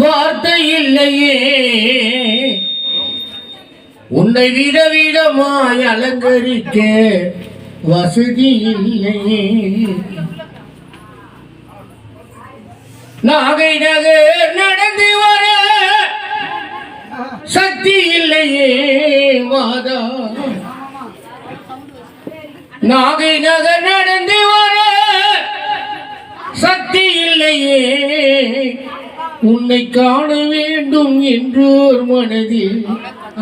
வார்த்தை இல்லையே உன்னை விதவிதமாய் அலங்கரிக்க வசதி இல்லையே. நாகை நகர் நடந்து வர சக்தி இல்லையே மாதா. நாகை நகர் நடந்து வர சக்தி இல்லையே. உன்னை காண வேண்டும் என்றோர் மனதில்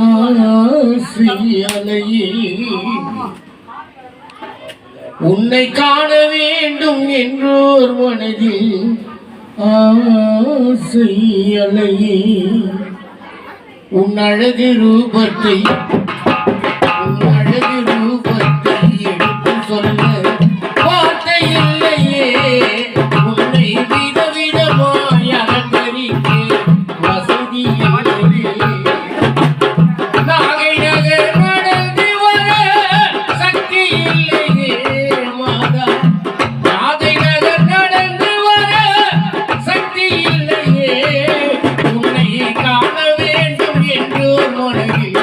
ஆசை அலையே. உன்னை காண வேண்டும் என்றோர் மனதில் ஆசை அலையே. உன் அழகு ரூபத்தை எடுத்து சொல்ல வார்த்தை இல்லையே. உன்னை விதவிதமாய் அலங்கரிக்க வசதி இல்லையே. நாகை நகர் நடந்து வர சக்தி இல்லையே மாதா. நாகை நகர் நடந்து வர சக்தி இல்லையே. உன்னை காண வேண்டும் என்று மனதில்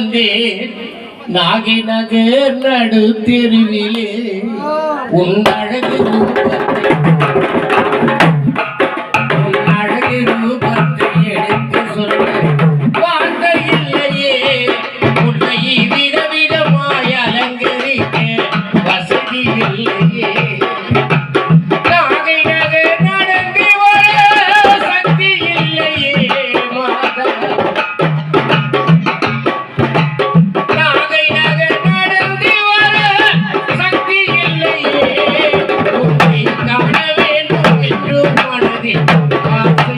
வந்தேன் நாகை நகர் நடு தெருவிலே உன் அழகு ரூபத்தை எடுத்து சொல்ல வார்த்தை இல்லையே உன்னை விதவிதமாய் அலங்கரிக்க வசதி இல்லையே நாகை நகர் நடந்து வர சக்தி இல்லையே மாதா நாகை நகர் நடந்து வர சக்தி இல்லையே உன்னை காண வேண்டும் என்று மனதில் ஆசை